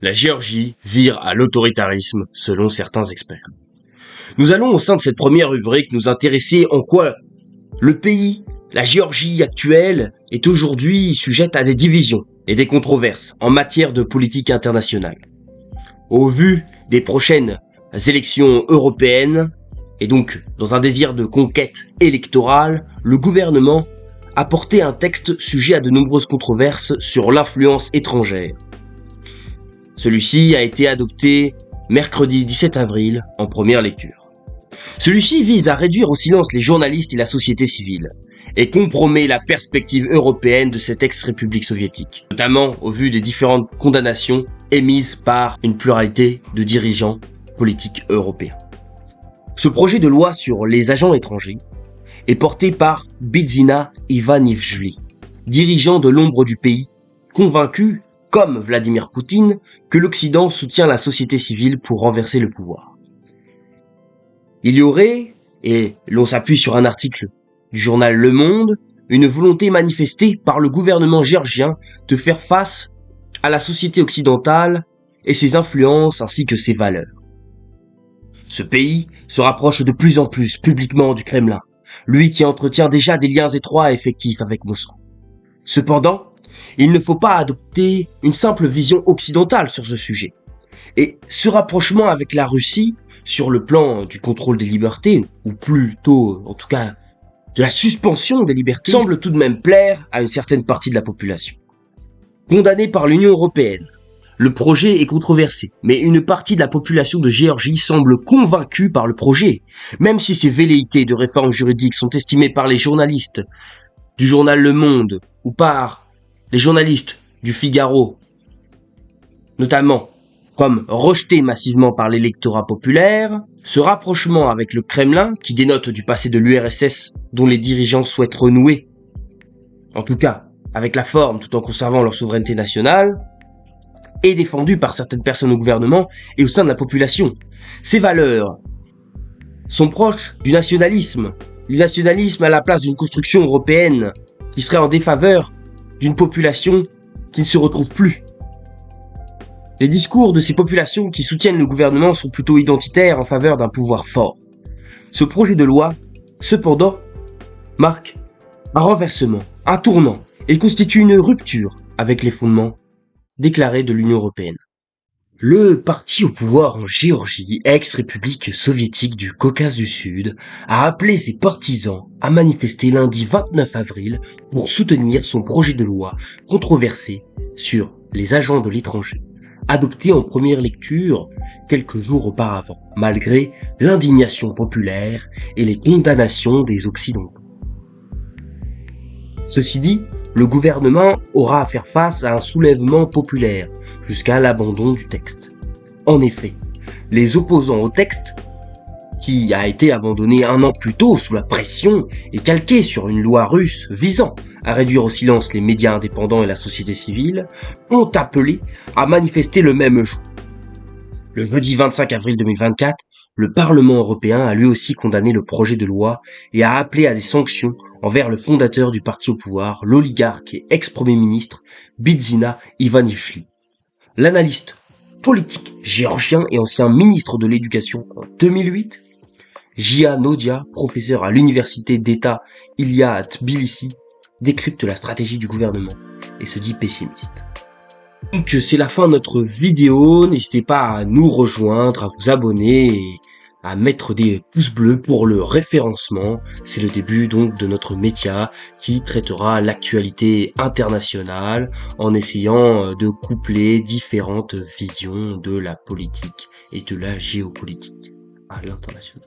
La Géorgie vire à l'autoritarisme, selon certains experts. Nous allons au sein de cette première rubrique nous intéresser en quoi le pays, la Géorgie actuelle, est aujourd'hui sujette à des divisions et des controverses en matière de politique internationale. Au vu des prochaines élections européennes, et donc dans un désir de conquête électorale, le gouvernement a porté un texte sujet à de nombreuses controverses sur l'influence étrangère. Celui-ci a été adopté mercredi 17 avril en première lecture. Celui-ci vise à réduire au silence les journalistes et la société civile, et compromet la perspective européenne de cette ex-république soviétique, notamment au vu des différentes condamnations émises par une pluralité de dirigeants politiques européens. Ce projet de loi sur les agents étrangers est porté par Bidzina Ivanishvili, dirigeant de l'ombre du pays, convaincu, comme Vladimir Poutine, que l'Occident soutient la société civile pour renverser le pouvoir. Il y aurait, et l'on s'appuie sur un article du journal Le Monde, une volonté manifestée par le gouvernement géorgien de faire face à la société occidentale et ses influences ainsi que ses valeurs. Ce pays se rapproche de plus en plus publiquement du Kremlin, lui qui entretient déjà des liens étroits et effectifs avec Moscou. Cependant, il ne faut pas adopter une simple vision occidentale sur ce sujet. Et ce rapprochement avec la Russie, sur le plan du contrôle des libertés, ou plutôt, en tout cas, de la suspension des libertés, semble tout de même plaire à une certaine partie de la population. Condamné par l'Union européenne, le projet est controversé, mais une partie de la population de Géorgie semble convaincue par le projet, même si ses velléités de réforme juridique sont estimées par les journalistes du journal Le Monde ou par les journalistes du Figaro, notamment comme rejetées massivement par l'électorat populaire. Ce rapprochement avec le Kremlin, qui dénote du passé de l'URSS dont les dirigeants souhaitent renouer, en tout cas avec la forme tout en conservant leur souveraineté nationale, est défendu par certaines personnes au gouvernement et au sein de la population. Ces valeurs sont proches du nationalisme à la place d'une construction européenne qui serait en défaveur d'une population qui ne se retrouve plus. Les discours de ces populations qui soutiennent le gouvernement sont plutôt identitaires en faveur d'un pouvoir fort. Ce projet de loi, cependant, marque un renversement, un tournant et constitue une rupture avec les fondements déclarés de l'Union européenne. Le parti au pouvoir en Géorgie, ex-république soviétique du Caucase du Sud, a appelé ses partisans à manifester lundi 29 avril pour soutenir son projet de loi controversé sur les agents de l'étranger, adopté en première lecture quelques jours auparavant, malgré l'indignation populaire et les condamnations des Occidentaux. Ceci dit, le gouvernement aura à faire face à un soulèvement populaire jusqu'à l'abandon du texte. En effet, les opposants au texte, qui a été abandonné un an plus tôt sous la pression et calqué sur une loi russe visant à réduire au silence les médias indépendants et la société civile, ont appelé à manifester le même jour. Le jeudi 25 avril 2024, le Parlement européen a lui aussi condamné le projet de loi et a appelé à des sanctions envers le fondateur du parti au pouvoir, l'oligarque et ex-premier ministre Bidzina Ivanishvili. L'analyste politique géorgien et ancien ministre de l'Éducation en 2008, Jia Nodia, professeur à l'université d'État Ilia à Tbilissi, décrypte la stratégie du gouvernement et se dit pessimiste. Donc c'est la fin de notre vidéo, n'hésitez pas à nous rejoindre, à vous abonner et à mettre des pouces bleus pour le référencement. C'est le début donc de notre média qui traitera l'actualité internationale en essayant de coupler différentes visions de la politique et de la géopolitique à l'international.